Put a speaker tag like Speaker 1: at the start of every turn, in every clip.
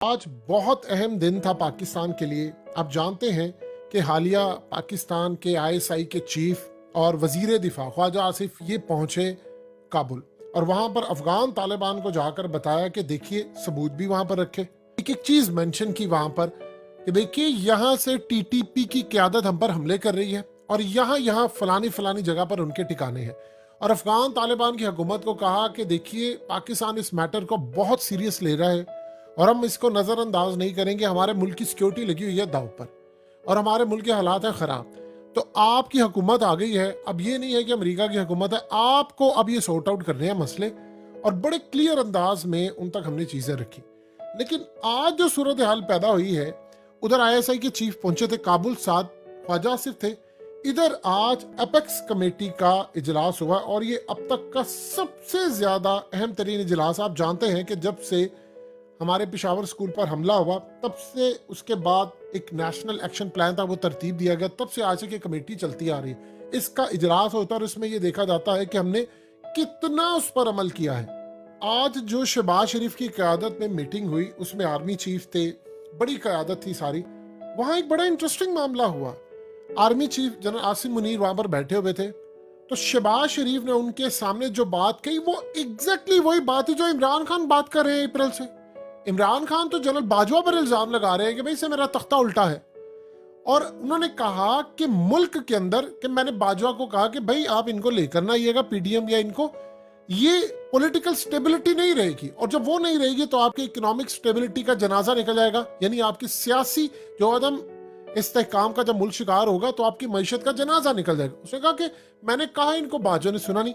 Speaker 1: आज बहुत अहम दिन था पाकिस्तान के लिए। आप जानते हैं कि हालिया पाकिस्तान के आईएसआई के चीफ और वजीर दिफा ख्वाजा आसिफ ये पहुंचे काबुल और वहां पर अफगान तालिबान को जाकर बताया कि देखिए सबूत भी वहां पर रखे। एक एक चीज मेंशन की वहां पर कि देखिए यहाँ से टीटीपी की क्यादत हम पर हमले कर रही है और यहाँ यहाँ फलानी फलानी जगह पर उनके ठिकाने हैं। और अफगान तालिबान की हुकूमत को कहा कि देखिए पाकिस्तान इस मैटर को बहुत सीरियस ले रहा है और हम इसको नजरअंदाज नहीं करेंगे। हमारे मुल्क की सिक्योरिटी लगी हुई है दाव पर और हमारे मुल्क के हालात हैं खराब। तो आपकी हुकूमत आ गई है, अब ये नहीं है कि अमेरिका की हुकूमत है, आपको अब ये सॉर्ट आउट करने हैं मसले और बड़े क्लियर अंदाज में उन तक हमने चीजें रखी। लेकिन आज जो सूरत हाल पैदा हुई है, उधर आईएसआई के चीफ पहुंचे थे काबुल, साथ ख्वाजा आसिफ थे। इधर आज एपेक्स कमेटी का इजलास हुआ और ये अब तक का सबसे ज्यादा अहम तरीन इजलास। आप जानते हैं कि जब से हमारे पेशावर स्कूल पर हमला हुआ तब से उसके बाद एक नेशनल एक्शन प्लान था, वो तरतीब दिया गया, तब से आज की कमेटी चलती आ रही है। इसका इजलास होता है और इसमें ये देखा जाता है कि हमने कितना उस पर अमल किया है। आज जो शहबाज शरीफ की क़यादत में मीटिंग हुई उसमें आर्मी चीफ थे, बड़ी क़यादत थी सारी। वहां एक बड़ा इंटरेस्टिंग मामला हुआ। Army chief general Asim Munir वहां पर बैठे हुए थे, तो शहबाज शरीफ ने उनके सामने जो बात कही वो एग्जैक्टली वही बात है जो इमरान खान बात कर रहे हैं अप्रैल से। इमरान खान तो जनरल बाजवा पर इल्जाम लगा रहे हैं कि भाई से मेरा तख्ता उल्टा है, और उन्होंने कहा कि मुल्क के अंदर कि मैंने बाजवा को कहा कि भाई आप इनको लेकर ना आइएगा पीडीएम या इनको, ये पॉलिटिकल स्टेबिलिटी नहीं रहेगी और जब वो नहीं रहेगी तो आपकी इकोनॉमिक स्टेबिलिटी का जनाजा निकल जाएगा, यानी आपकी सियासी जो अदम इस्तेहकाम का जब मुल्क शिकार होगा तो आपकी मईशत का जनाजा निकल जाएगा। उसने कहा कि मैंने कहा, इनको बाजवा ने सुना नहीं।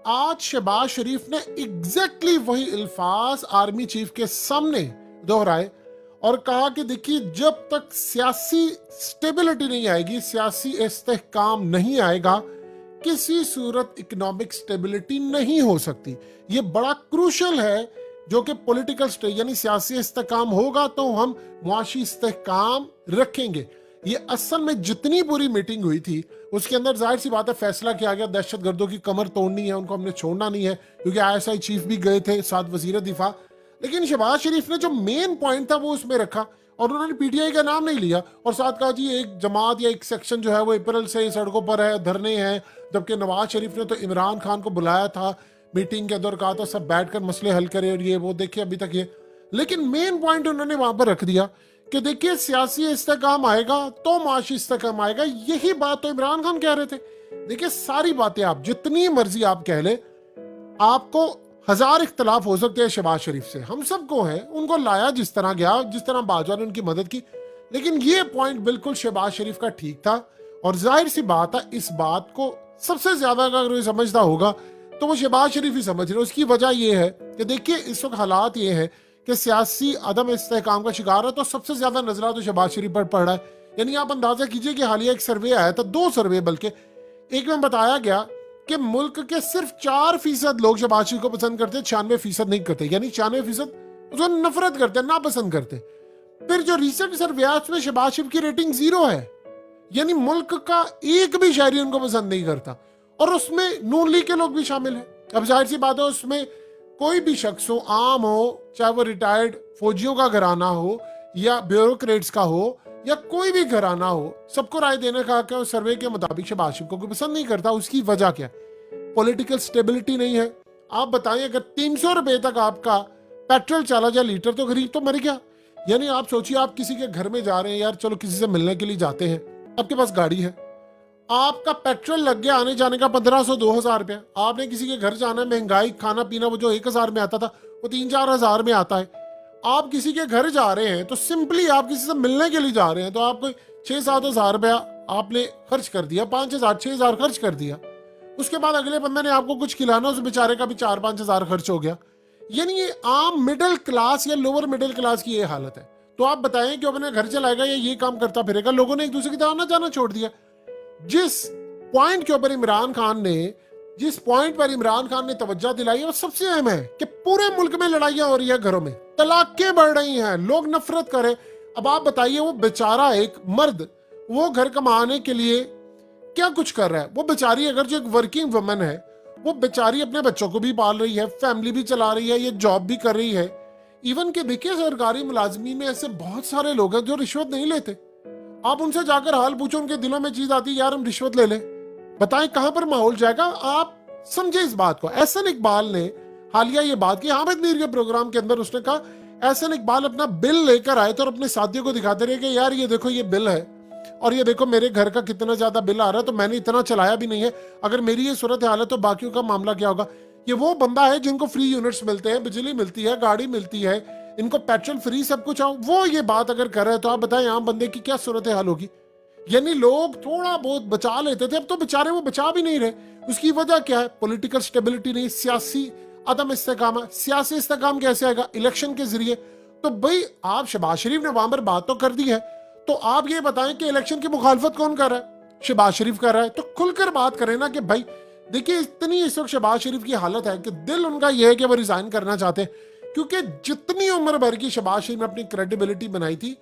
Speaker 1: आज शहबाज शरीफ ने एग्जैक्टली वही अल्फाज आर्मी चीफ के सामने दोहराए और कहा कि देखिए जब तक सियासी स्टेबिलिटी नहीं आएगी, सियासी इस्तेहकाम नहीं आएगा, किसी सूरत इकोनॉमिक स्टेबिलिटी नहीं हो सकती। ये बड़ा क्रूशल है जो कि पॉलिटिकल स्टेज यानी सियासी इस्तेहकाम होगा तो हम मुआशी इस्तेहकाम रखेंगे। ये असल में जितनी पूरी मीटिंग हुई थी उसके अंदर जाहिर सी बात है फैसला किया गया दहशतगर्दों की कमर तोड़नी है, उनको हमने छोड़ना नहीं है, क्योंकि आईएसआई चीफ भी गए थे साथ वजीर दिफा। लेकिन शहबाज शरीफ ने जो मेन पॉइंट था वो उसमें रखा और उन्होंने पीटीआई का नाम नहीं लिया और साथ कहा जी एक जमात या एक सेक्शन जो है वो अप्रैल से सड़कों पर है, धरने हैं। जबकि नवाज शरीफ ने तो इमरान खान को बुलाया था मीटिंग के अंदर, कहा था सब बैठकर मसले हल करें और ये वो, देखिए अभी तक ये। लेकिन मेन पॉइंट उन्होंने वहां पर रख दिया कि देखिए सियासी इस्तेहकाम आएगा तो माशी इस्तेहकाम आएगा। यही बात तो इमरान खान कह रहे थे। देखिए सारी बातें आप जितनी मर्जी आप कह ले, आपको हजार इख्तलाफ हो सकते हैं शहबाज शरीफ से, हम सबको है, उनको लाया जिस तरह गया, जिस तरह बाजवा ने उनकी मदद की, लेकिन ये पॉइंट बिल्कुल शहबाज शरीफ का ठीक था। और जाहिर सी बात है इस बात को सबसे ज्यादा अगर समझता होगा तो वो शहबाज शरीफ ही समझ रहे। उसकी वजह यह है कि देखिए इस वक्त हालात ये है कि सियासी अदम इस्तेहकाम का शिकार है तो सबसे ज्यादा नजरा तो शहबाज शरीफ पर पड़ रहा है। यानी आप अंदाजा कीजिए कि हालिया एक सर्वे आया था, 2 सर्वे बल्कि, एक में बताया गया कि मुल्क के सिर्फ 4% लोग शहबाज शरीफ को पसंद करते, 96% नहीं करते, यानी 96% उसको नफरत करते, नापसंद करते। फिर जो रिसेंट सर्वे है उसमें शहबाज शरीफ की रेटिंग 0 है, यानी मुल्क का एक भी शहरी उनको पसंद नहीं करता और उसमें नून लीग के लोग भी शामिल हैं। अब जाहिर सी बात है उसमें कोई भी शख्स हो, आम हो, चाहे वो रिटायर्ड फौजियों का घराना हो या ब्यूरोक्रेट्स का हो या कोई भी घराना हो, सबको राय देने का सर्वे के मुताबिक शहबाज शरीफ को कोई पसंद नहीं करता। उसकी वजह क्या? पॉलिटिकल स्टेबिलिटी नहीं है। आप बताएं अगर 300 रुपए तक आपका पेट्रोल चला जाए लीटर तो गरीब तो मर गया। यानी आप सोचिए आप किसी के घर में जा रहे हैं, यार चलो किसी से मिलने के लिए जाते हैं, आपके पास गाड़ी है, आपका पेट्रोल लग गया आने जाने का 1500-2000 रुपया, आपने किसी के घर जाना है, महंगाई खाना पीना वो जो 1000 में आता था वो 3-4 हजार में आता है। आप किसी के घर जा रहे हैं तो सिंपली आप किसी से मिलने के लिए जा रहे हैं तो आप 6-7 हजार रुपया आपने खर्च कर दिया, 5,000-6,000 खर्च कर दिया। उसके बाद अगले बंदे ने आपको कुछ खिलाना, उस बेचारे का भी 4-5 हजार खर्च हो गया। यानी ये आम मिडिल क्लास या लोअर मिडिल क्लास की ये हालत है। तो आप बताएं कि अपने घर चलाएगा या ये काम करता फिरेगा? लोगों ने एक दूसरे की तरह आना जाना छोड़ दिया। जिस पॉइंट के ऊपर इमरान खान ने तवज्जो दिलाई है वो सबसे अहम है कि पूरे मुल्क में लड़ाइयां हो रही है, घरों में तलाकें बढ़ रही हैं, लोग नफरत करें। अब आप बताइए वो बेचारा एक मर्द वो घर कमाने के लिए क्या कुछ कर रहा है? वो बेचारी अगर जो एक वर्किंग वुमन है वो बेचारी अपने बच्चों को भी पाल रही है, फैमिली भी चला रही है, ये जॉब भी कर रही है, इवन के देखिए सरकारी मुलाजमी में ऐसे बहुत सारे लोग हैं जो रिश्वत नहीं लेते। आप उनसे जाकर हाल पूछो, उनके दिलों में चीज आती है यार हम रिश्वत ले लें। बताएं कहां पर माहौल जाएगा। आप समझे इस बात को। एहसन इकबाल ने हालिया ये बात की हामिद मीर के प्रोग्राम के अंदर, उसने कहा एहसन इकबाल अपना बिल लेकर आए थे और अपने साथियों को दिखाते रहे कि यार ये देखो ये बिल है और ये देखो मेरे घर का कितना ज्यादा बिल आ रहा है, तो मैंने इतना चलाया भी नहीं है, अगर मेरी ये सूरत हाल है तो बाकियों का मामला क्या होगा। ये वो बंदा है जिनको फ्री यूनिट्स मिलते हैं, बिजली मिलती है, गाड़ी मिलती है, इनको पेट्रोल फ्री सब कुछ, वो ये बात अगर कर रहे हैं तो आप बताएं आम बंदे की क्या सूरत हाल होगी। यानी लोग थोड़ा बहुत बचा लेते थे, अब तो बेचारे वो बचा भी नहीं रहे। उसकी वजह क्या है? पॉलिटिकल स्टेबिलिटी नहीं, सियासी अदम इस्तेकाम है। सियासी इस्तेकाम कैसे आएगा? इलेक्शन के जरिए। तो भाई आप शहबाज शरीफ ने वहां पर बात तो कर दी है, तो आप ये बताएं कि इलेक्शन की मुखालफत कौन कर रहा है? शहबाज शरीफ कर रहा है। तो खुलकर बात करें ना कि भाई देखिए इतनी इस वक्त शहबाज शरीफ की हालत है कि दिल उनका यह है कि वो रिजाइन करना चाहते हैं, क्योंकि जितनी उम्र भर की शहबाज शरीफ ने अपनी क्रेडिबिलिटी बनाई थी।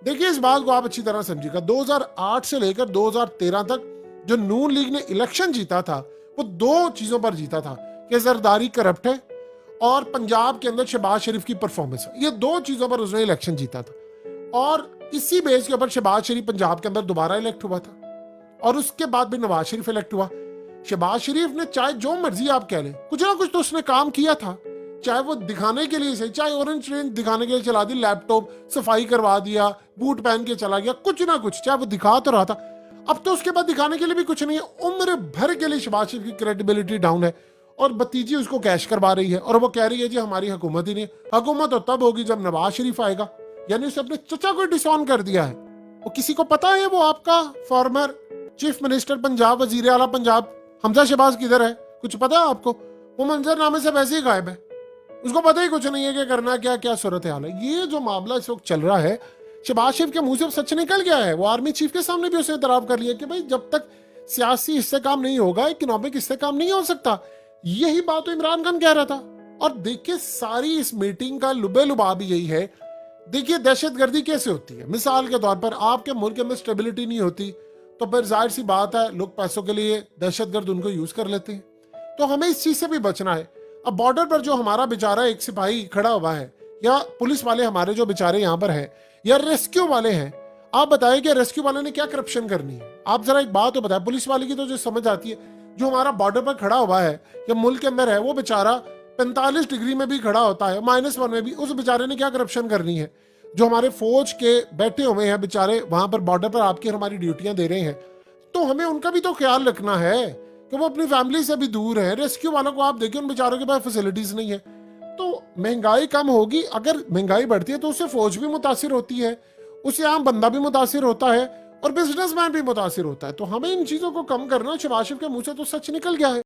Speaker 1: देखिए इस बात को आप अच्छी तरह समझिएगा, 2008 से लेकर 2013 तक जो नून लीग ने इलेक्शन जीता था वो दो चीजों पर जीता था कि जरदारी करप्ट है और पंजाब के अंदर शहबाज शरीफ की परफॉर्मेंस है। ये दो चीजों पर उसने इलेक्शन जीता था और इसी बेस के ऊपर शहबाज शरीफ पंजाब के अंदर दोबारा इलेक्ट हुआ था और उसके बाद भी नवाज शरीफ इलेक्ट हुआ। शहबाज शरीफ ने चाहे जो मर्जी आप कह लें, कुछ ना कुछ तो उसने काम किया था, चाहे वो दिखाने के लिए सही, चाहे ऑरेंज ट्रेन दिखाने के लिए चला दी, लैपटॉप सफाई करवा दिया, बूट पहन के चला गया, कुछ ना कुछ चाहे वो दिखा तो रहा था। अब तो उसके बाद दिखाने के लिए भी कुछ नहीं है। उम्र भर के लिए शहबाज शरीफ की क्रेडिबिलिटी डाउन है और भतीजी उसको कैश करवा रही है और वो कह रही है जी हमारी हुकूमत ही नहीं। हुकूमत तो तब होगी जब नवाज शरीफ आएगा। यानी उसने अपने चचा को डिसऑन कर दिया है। वो किसी को पता है वो आपका फॉर्मर चीफ मिनिस्टर पंजाब, वजीर आला पंजाब हमजा शहबाज किधर है? कुछ पता है आपको? वो मंजरनामे से वैसे ही गायब है, उसको पता ही कुछ नहीं है कि करना क्या, क्या सूरत हाल है। ये जो मामला इस वक्त चल रहा है, शहबाज शरीफ के मुंह से सच निकल गया है। वो आर्मी चीफ के सामने भी उसने इतराफ कर लिया कि भाई जब तक सियासी इस्तेकाम नहीं होगा, इकोनॉमिक इस्तेकाम नहीं हो सकता। यही बात तो इमरान खान कह रहा था। और देखिए सारी इस मीटिंग का लुबे लुबाब यही है। देखिए दहशतगर्दी कैसे होती है, मिसाल के तौर पर आपके मुल्क के अंदर स्टेबिलिटी नहीं होती तो फिर जाहिर सी बात है लोग पैसों के लिए दहशतगर्द उनको यूज कर लेते हैं। तो हमें इस चीज से भी बचना है। अब बॉर्डर पर जो हमारा बेचारा एक सिपाही खड़ा हुआ है या पुलिस वाले हमारे जो बेचारे यहाँ पर हैं या रेस्क्यू वाले हैं, आप बताएं कि रेस्क्यू वाले ने क्या करप्शन करनी है? आप जरा एक बात तो बताएं। पुलिस वाले की तो जो समझ आती है, जो हमारा बॉर्डर पर खड़ा हुआ है या मुल्क के अंदर है, वो बेचारा 45 डिग्री में भी खड़ा होता है, -1 में भी, उस बेचारे ने क्या करप्शन करनी है? जो हमारे फौज के बैठे हुए हैं बेचारे वहां पर बॉर्डर पर आपकी हमारी ड्यूटियां दे रहे हैं, तो हमें उनका भी तो ख्याल रखना है कि वो अपनी फैमिली से भी दूर है। रेस्क्यू वालों को आप देखिए, उन बेचारों के पास फैसिलिटीज नहीं है। तो महंगाई कम होगी, अगर महंगाई बढ़ती है तो उससे फौज भी मुतासिर होती है, उससे आम बंदा भी मुतासिर होता है और बिजनेसमैन भी मुतासिर होता है। तो हमें इन चीजों को कम करना। शहबाज शरीफ के मुंह से तो सच निकल गया है।